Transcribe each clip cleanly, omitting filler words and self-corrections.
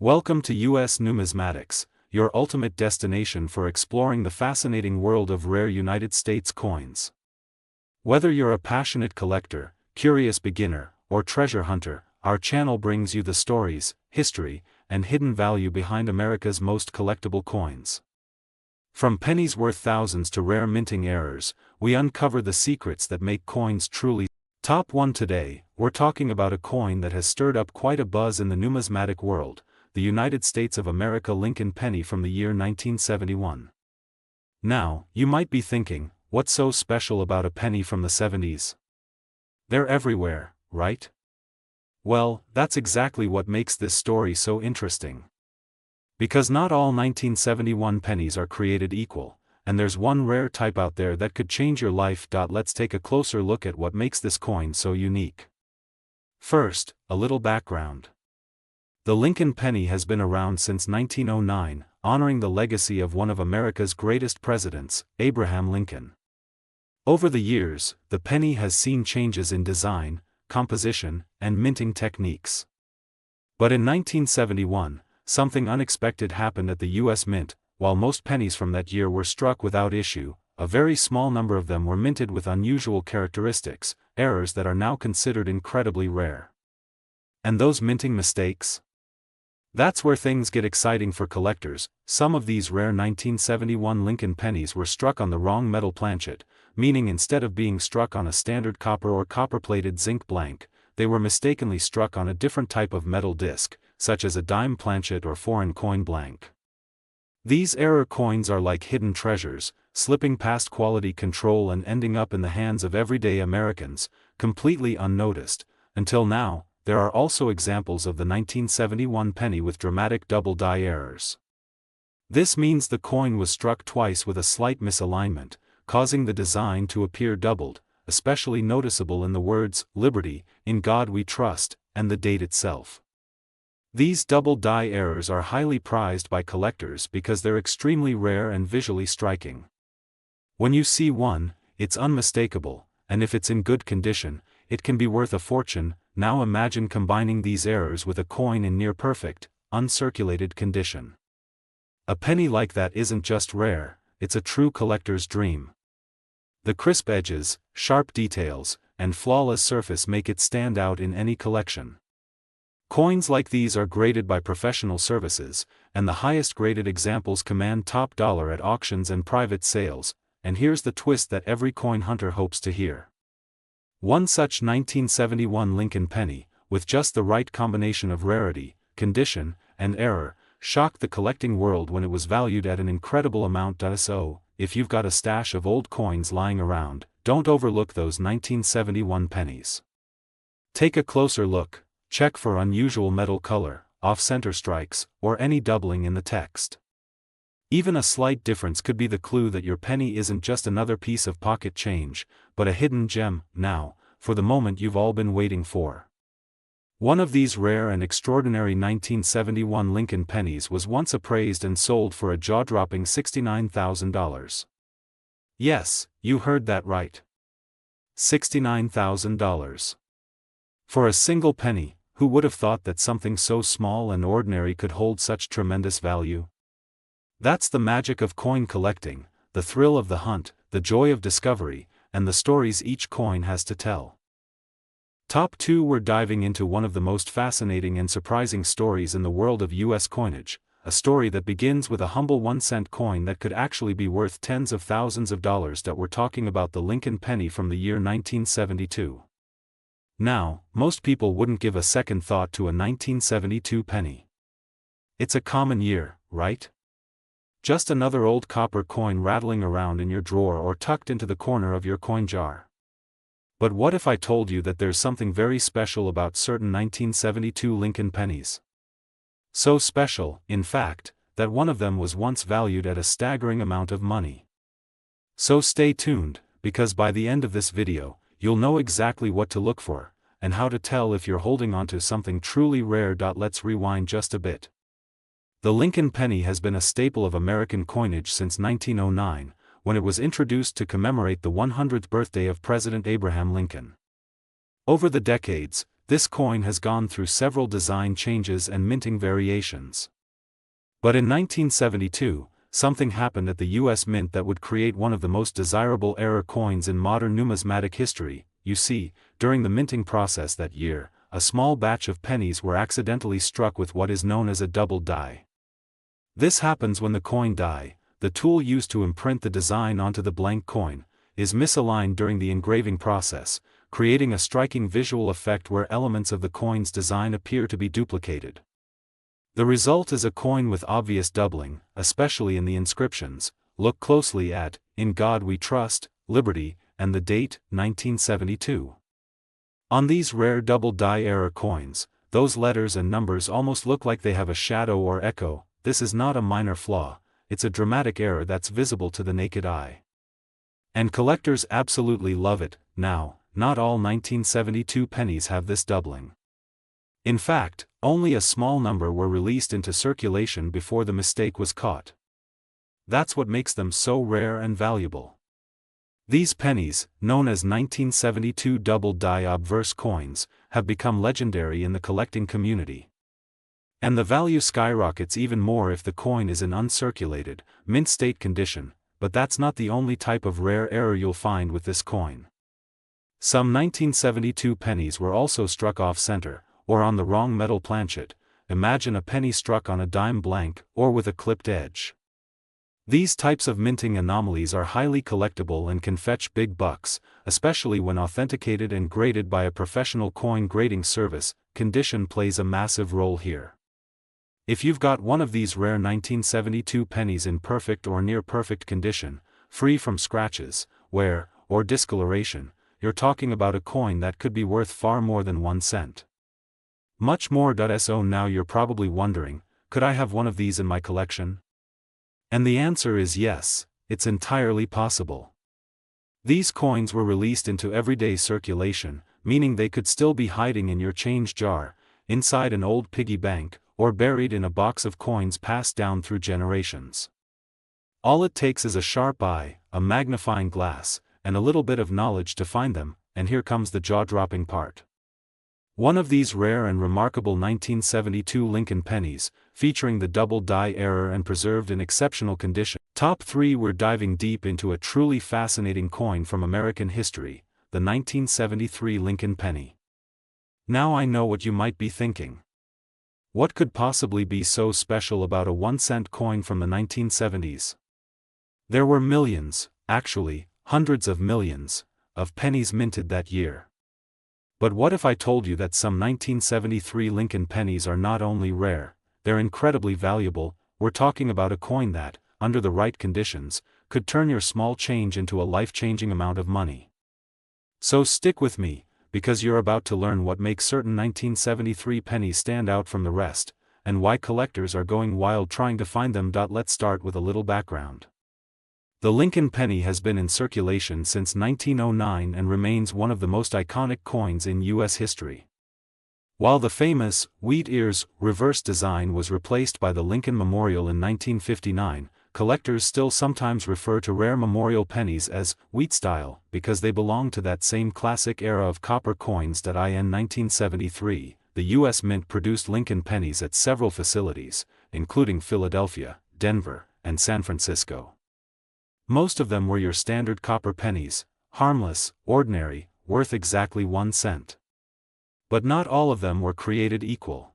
Welcome to U.S. Numismatics, your ultimate destination for exploring the fascinating world of rare United States coins. Whether you're a passionate collector, curious beginner, or treasure hunter, our channel brings you the stories, history, and hidden value behind America's most collectible coins. From pennies worth thousands to rare minting errors, we uncover the secrets that make coins truly. Top 1 today, we're talking about a coin that has stirred up quite a buzz in the numismatic world, the United States of America Lincoln penny from the year 1971. Now, you might be thinking, what's so special about a penny from the 70s? They're everywhere, right? Well, that's exactly what makes this story so interesting. Because not all 1971 pennies are created equal, and there's one rare type out there that could change your life. Let's take a closer look at what makes this coin so unique. First, a little background. The Lincoln penny has been around since 1909, honoring the legacy of one of America's greatest presidents, Abraham Lincoln. Over the years, the penny has seen changes in design, composition, and minting techniques. But in 1971, something unexpected happened at the U.S. Mint. While most pennies from that year were struck without issue, a very small number of them were minted with unusual characteristics, errors that are now considered incredibly rare. And those minting mistakes? That's where things get exciting for collectors. Some of these rare 1971 Lincoln pennies were struck on the wrong metal planchet, meaning instead of being struck on a standard copper or copper-plated zinc blank, they were mistakenly struck on a different type of metal disc, such as a dime planchet or foreign coin blank. These error coins are like hidden treasures, slipping past quality control and ending up in the hands of everyday Americans, completely unnoticed. Until now, there are also examples of the 1971 penny with dramatic double die errors. This means the coin was struck twice with a slight misalignment, causing the design to appear doubled, especially noticeable in the words, "Liberty, in God we trust," and the date itself. These double die errors are highly prized by collectors because they're extremely rare and visually striking. When you see one, it's unmistakable, and if it's in good condition, it can be worth a fortune. Now imagine combining these errors with a coin in near-perfect, uncirculated condition. A penny like that isn't just rare, it's a true collector's dream. The crisp edges, sharp details, and flawless surface make it stand out in any collection. Coins like these are graded by professional services, and the highest graded examples command top dollar at auctions and private sales, and here's the twist that every coin hunter hopes to hear. One such 1971 Lincoln penny, with just the right combination of rarity, condition, and error, shocked the collecting world when it was valued at an incredible amount. So, if you've got a stash of old coins lying around, don't overlook those 1971 pennies. Take a closer look, check for unusual metal color, off-center strikes, or any doubling in the text. Even a slight difference could be the clue that your penny isn't just another piece of pocket change, but a hidden gem. Now, for the moment you've all been waiting for. One of these rare and extraordinary 1971 Lincoln pennies was once appraised and sold for a jaw-dropping $69,000. Yes, you heard that right. $69,000. For a single penny, who would have thought that something so small and ordinary could hold such tremendous value? That's the magic of coin collecting, the thrill of the hunt, the joy of discovery, and the stories each coin has to tell. Top 2, we're diving into one of the most fascinating and surprising stories in the world of U.S. coinage, a story that begins with a humble 1-cent coin that could actually be worth tens of thousands of dollars. We're talking about the Lincoln penny from the year 1972. Now, most people wouldn't give a second thought to a 1972 penny. It's a common year, right? Just another old copper coin rattling around in your drawer or tucked into the corner of your coin jar. But what if I told you that there's something very special about certain 1972 Lincoln pennies? So special, in fact, that one of them was once valued at a staggering amount of money. So stay tuned, because by the end of this video, you'll know exactly what to look for, and how to tell if you're holding onto something truly rare. Let's rewind just a bit. The Lincoln penny has been a staple of American coinage since 1909, when it was introduced to commemorate the 100th birthday of President Abraham Lincoln. Over the decades, this coin has gone through several design changes and minting variations. But in 1972, something happened at the US Mint that would create one of the most desirable error coins in modern numismatic history. You see, during the minting process that year, a small batch of pennies were accidentally struck with what is known as a double die. This happens when the coin die, the tool used to imprint the design onto the blank coin, is misaligned during the engraving process, creating a striking visual effect where elements of the coin's design appear to be duplicated. The result is a coin with obvious doubling, especially in the inscriptions. Look closely at, "In God We Trust," "Liberty," and the date, 1972. On these rare double die error coins, those letters and numbers almost look like they have a shadow or echo. This is not a minor flaw, it's a dramatic error that's visible to the naked eye. And collectors absolutely love it. Now, not all 1972 pennies have this doubling. In fact, only a small number were released into circulation before the mistake was caught. That's what makes them so rare and valuable. These pennies, known as 1972 double die obverse coins, have become legendary in the collecting community. And the value skyrockets even more if the coin is in uncirculated, mint state condition, but that's not the only type of rare error you'll find with this coin. Some 1972 pennies were also struck off-center, or on the wrong metal planchet. Imagine a penny struck on a dime blank, or with a clipped edge. These types of minting anomalies are highly collectible and can fetch big bucks, especially when authenticated and graded by a professional coin grading service. Condition plays a massive role here. If you've got one of these rare 1972 pennies in perfect or near-perfect condition, free from scratches, wear, or discoloration, you're talking about a coin that could be worth far more than 1 cent. Much more. So now you're probably wondering, could I have one of these in my collection? And the answer is yes, it's entirely possible. These coins were released into everyday circulation, meaning they could still be hiding in your change jar, inside an old piggy bank, or buried in a box of coins passed down through generations. All it takes is a sharp eye, a magnifying glass, and a little bit of knowledge to find them, and here comes the jaw-dropping part. One of these rare and remarkable 1972 Lincoln pennies, featuring the double die error and preserved in exceptional condition. Top 3. We're diving deep into a truly fascinating coin from American history, the 1973 Lincoln penny. Now I know what you might be thinking. What could possibly be so special about a 1-cent coin from the 1970s? There were millions, actually, hundreds of millions, of pennies minted that year. But what if I told you that some 1973 Lincoln pennies are not only rare, they're incredibly valuable? We're talking about a coin that, under the right conditions, could turn your small change into a life-changing amount of money. So stick with me, because you're about to learn what makes certain 1973 pennies stand out from the rest, and why collectors are going wild trying to find them. Let's start with a little background. The Lincoln penny has been in circulation since 1909 and remains one of the most iconic coins in U.S. history. While the famous wheat ears reverse design was replaced by the Lincoln Memorial in 1959, collectors still sometimes refer to rare memorial pennies as wheat style because they belong to that same classic era of copper coins. In 1973, the U.S. Mint produced Lincoln pennies at several facilities, including Philadelphia, Denver, and San Francisco. Most of them were your standard copper pennies, harmless, ordinary, worth exactly 1 cent. But not all of them were created equal.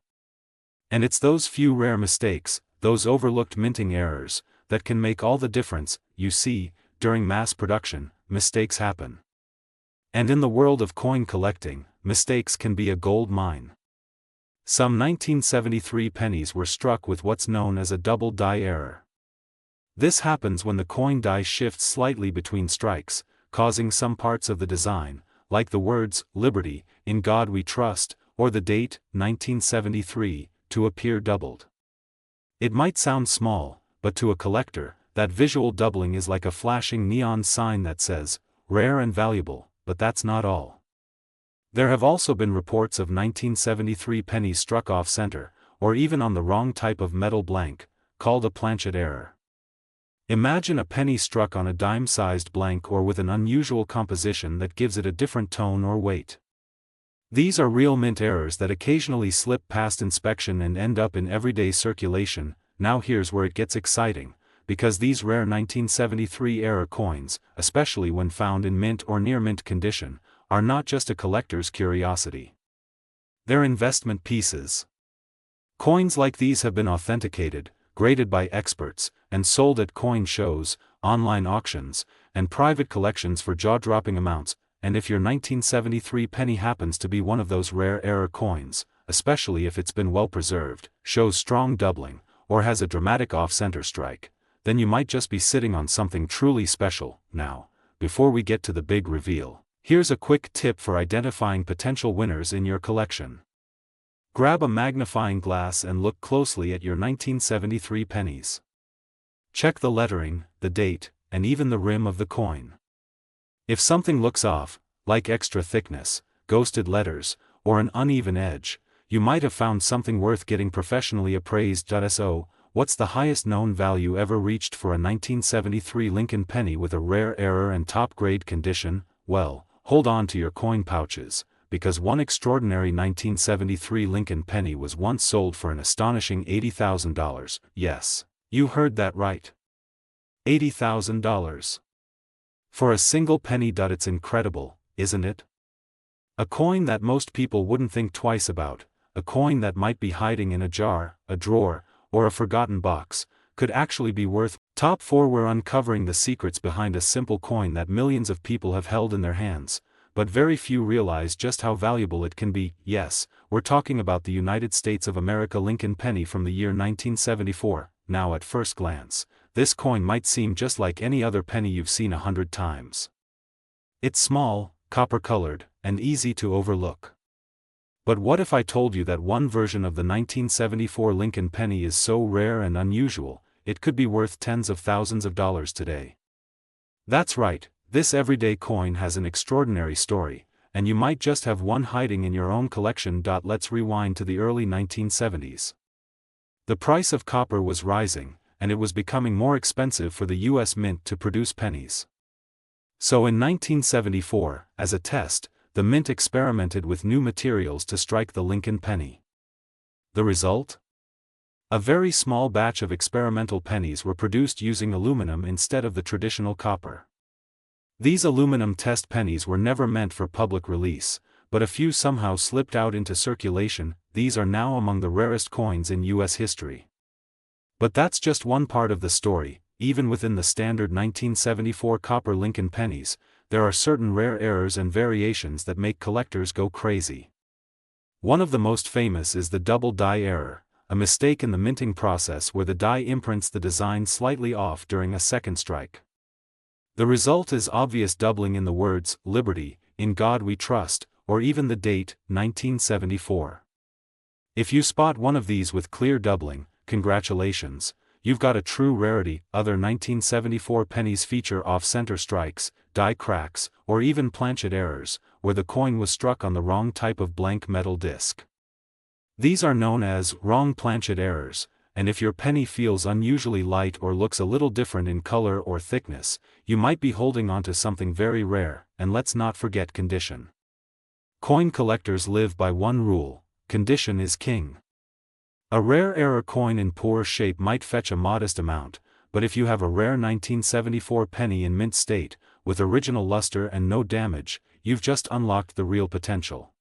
And it's those few rare mistakes, those overlooked minting errors, that can make all the difference. You see, during mass production, mistakes happen. And in the world of coin collecting, mistakes can be a gold mine. Some 1973 pennies were struck with what's known as a double die error. This happens when the coin die shifts slightly between strikes, causing some parts of the design, like the words, "Liberty," "In God We Trust," or the date, 1973, to appear doubled. It might sound small, but to a collector, that visual doubling is like a flashing neon sign that says, "Rare and valuable," but that's not all. There have also been reports of 1973 pennies struck off-center, or even on the wrong type of metal blank, called a planchet error. Imagine a penny struck on a dime-sized blank or with an unusual composition that gives it a different tone or weight. These are real mint errors that occasionally slip past inspection and end up in everyday circulation. Now here's where it gets exciting, because these rare 1973 era coins, especially when found in mint or near mint condition, are not just a collector's curiosity. They're investment pieces. Coins like these have been authenticated, graded by experts, and sold at coin shows, online auctions, and private collections for jaw-dropping amounts. And if your 1973 penny happens to be one of those rare era coins, especially if it's been well preserved, shows strong doubling, or has a dramatic off-center strike, then you might just be sitting on something truly special. Now, before we get to the big reveal, here's a quick tip for identifying potential winners in your collection. Grab a magnifying glass and look closely at your 1973 pennies. Check the lettering, the date, and even the rim of the coin. If something looks off, like extra thickness, ghosted letters, or an uneven edge, you might have found something worth getting professionally appraised. So, what's the highest known value ever reached for a 1973 Lincoln penny with a rare error and top-grade condition? Well, hold on to your coin pouches, because one extraordinary 1973 Lincoln penny was once sold for an astonishing $80,000. Yes, you heard that right. $80,000. For a single penny. It's incredible, isn't it? A coin that most people wouldn't think twice about, a coin that might be hiding in a jar, a drawer, or a forgotten box, could actually be worth. Top 4. We're uncovering the secrets behind a simple coin that millions of people have held in their hands, but very few realize just how valuable it can be. Yes, we're talking about the United States of America Lincoln penny from the year 1974. Now at first glance, this coin might seem just like any other penny you've seen 100 times. It's small, copper-colored, and easy to overlook. But what if I told you that one version of the 1974 Lincoln penny is so rare and unusual, it could be worth tens of thousands of dollars today? That's right, this everyday coin has an extraordinary story, and you might just have one hiding in your own collection. Let's rewind to the early 1970s. The price of copper was rising, and it was becoming more expensive for the U.S. Mint to produce pennies. So in 1974, as a test, the Mint experimented with new materials to strike the Lincoln penny. The result? A very small batch of experimental pennies were produced using aluminum instead of the traditional copper. These aluminum test pennies were never meant for public release, but a few somehow slipped out into circulation. These are now among the rarest coins in U.S. history. But that's just one part of the story. Even within the standard 1974 copper Lincoln pennies, there are certain rare errors and variations that make collectors go crazy. One of the most famous is the double die error, a mistake in the minting process where the die imprints the design slightly off during a second strike. The result is obvious doubling in the words, "Liberty, in God we trust," or even the date, 1974. If you spot one of these with clear doubling, congratulations, you've got a true rarity. Other 1974 pennies feature off-center strikes, die cracks, or even planchet errors, where the coin was struck on the wrong type of blank metal disc. These are known as wrong planchet errors, and if your penny feels unusually light or looks a little different in color or thickness, you might be holding onto something very rare. And let's not forget condition. Coin collectors live by one rule: condition is king. A rare error coin in poor shape might fetch a modest amount, but if you have a rare 1974 penny in mint state, with original luster and no damage, you've just unlocked the real potential.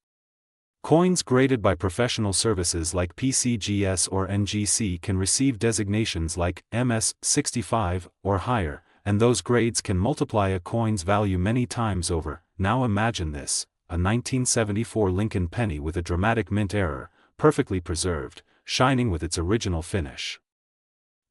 Coins graded by professional services like PCGS or NGC can receive designations like MS-65 or higher, and those grades can multiply a coin's value many times over. Now imagine this: a 1974 Lincoln penny with a dramatic mint error, perfectly preserved, shining with its original finish.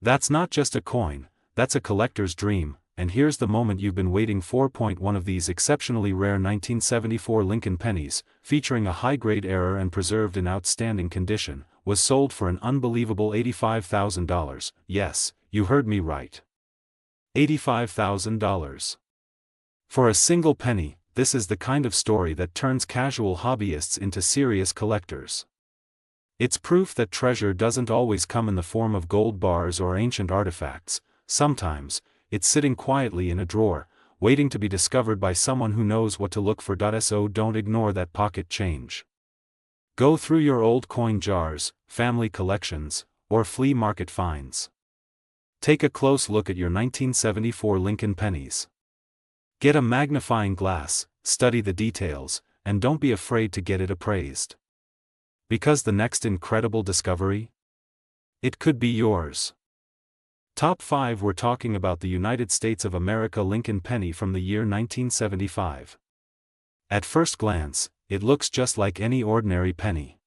That's not just a coin, that's a collector's dream. And here's the moment you've been waiting for. One of these exceptionally rare 1974 Lincoln pennies, featuring a high-grade error and preserved in outstanding condition, was sold for an unbelievable $85,000. Yes, you heard me right. $85,000. For a single penny. This is the kind of story that turns casual hobbyists into serious collectors. It's proof that treasure doesn't always come in the form of gold bars or ancient artifacts. Sometimes, it's sitting quietly in a drawer, waiting to be discovered by someone who knows what to look for. So don't ignore that pocket change. Go through your old coin jars, family collections, or flea market finds. Take a close look at your 1974 Lincoln pennies. Get a magnifying glass, study the details, and don't be afraid to get it appraised. Because the next incredible discovery? It could be yours. Top 5. We're talking about the United States of America Lincoln penny from the year 1975. At first glance, it looks just like any ordinary penny.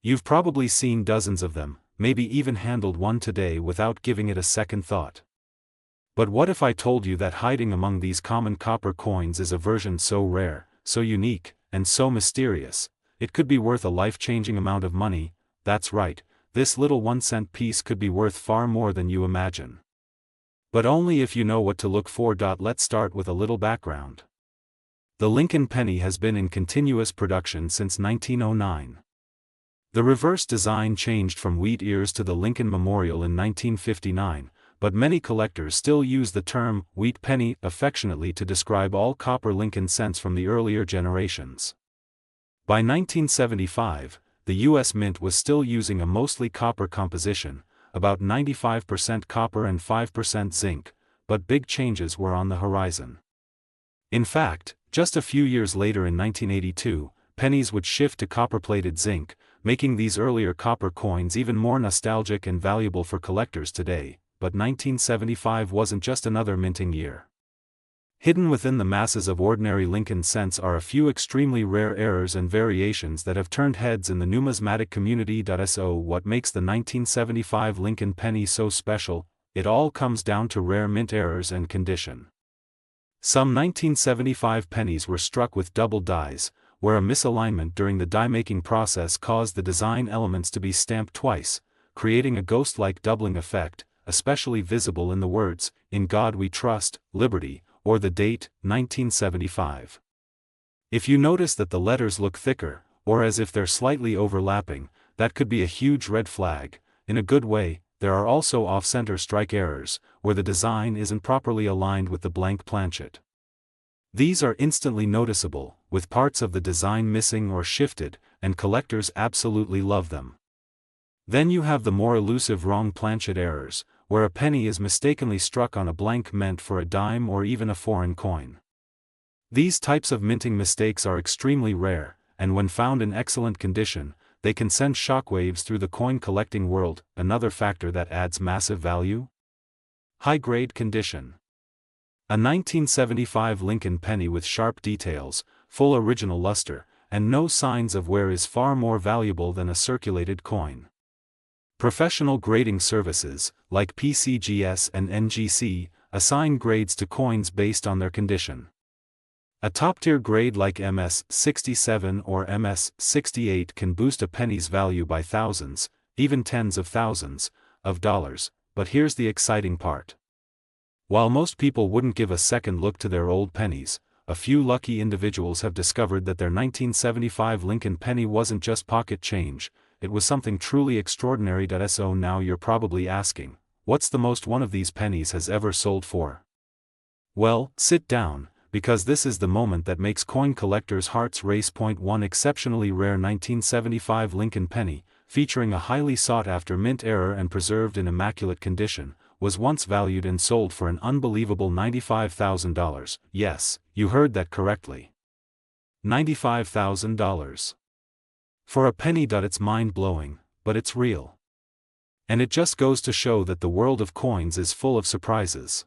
You've probably seen dozens of them, maybe even handled one today without giving it a second thought. But what if I told you that hiding among these common copper coins is a version so rare, so unique, and so mysterious, it could be worth a life-changing amount of money? That's right, this little 1-cent piece could be worth far more than you imagine. But only if you know what to look for. Let's start with a little background. The Lincoln penny has been in continuous production since 1909. The reverse design changed from wheat ears to the Lincoln Memorial in 1959, but many collectors still use the term wheat penny affectionately to describe all copper Lincoln cents from the earlier generations. By 1975, the U.S. Mint was still using a mostly copper composition, about 95% copper and 5% zinc, but big changes were on the horizon. In fact, just a few years later in 1982, pennies would shift to copper-plated zinc, making these earlier copper coins even more nostalgic and valuable for collectors today. But 1975 wasn't just another minting year. Hidden within the masses of ordinary Lincoln cents are a few extremely rare errors and variations that have turned heads in the numismatic community. So what makes the 1975 Lincoln penny so special? It all comes down to rare mint errors and condition. Some 1975 pennies were struck with double dies, where a misalignment during the die-making process caused the design elements to be stamped twice, creating a ghost-like doubling effect, especially visible in the words, "In God We Trust, Liberty," or the date, 1975. If you notice that the letters look thicker, or as if they're slightly overlapping, that could be a huge red flag. In a good way. There are also off-center strike errors, where the design isn't properly aligned with the blank planchet. These are instantly noticeable, with parts of the design missing or shifted, and collectors absolutely love them. Then you have the more elusive wrong planchet errors, where a penny is mistakenly struck on a blank meant for a dime or even a foreign coin. These types of minting mistakes are extremely rare, and when found in excellent condition, they can send shockwaves through the coin collecting world. Another factor that adds massive value? High-grade condition. A 1975 Lincoln penny with sharp details, full original luster, and no signs of wear is far more valuable than a circulated coin. Professional grading services, like PCGS and NGC, assign grades to coins based on their condition. A top-tier grade like MS-67 or MS-68 can boost a penny's value by thousands, even tens of thousands, of dollars. But here's the exciting part. While most people wouldn't give a second look to their old pennies, a few lucky individuals have discovered that their 1975 Lincoln penny wasn't just pocket change, it was something truly extraordinary. So now you're probably asking, what's the most one of these pennies has ever sold for? Well, sit down, because this is the moment that makes coin collectors' hearts race. Point 1. Exceptionally rare 1975 Lincoln penny, featuring a highly sought-after mint error and preserved in immaculate condition, was once valued and sold for an unbelievable $95,000. Yes, you heard that correctly. $95,000. For a penny. It's mind-blowing, but it's real. And it just goes to show that the world of coins is full of surprises.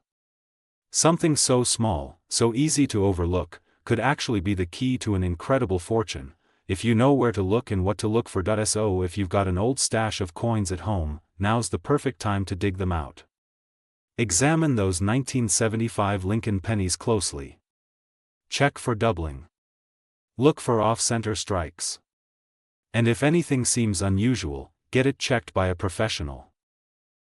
Something so small, so easy to overlook, could actually be the key to an incredible fortune, if you know where to look and what to look for. So if you've got an old stash of coins at home, now's the perfect time to dig them out. Examine those 1975 Lincoln pennies closely. Check for doubling. Look for off-center strikes. And if anything seems unusual, get it checked by a professional.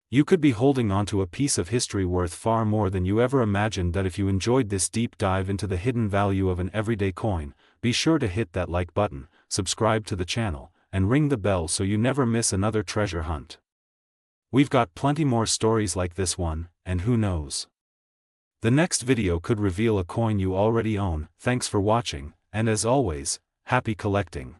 You could be holding onto a piece of history worth far more than you ever imagined. If you enjoyed this deep dive into the hidden value of an everyday coin, be sure to hit that like button, subscribe to the channel, and ring the bell so you never miss another treasure hunt. We've got plenty more stories like this one, and who knows? The next video could reveal a coin you already own. Thanks for watching, and as always, happy collecting.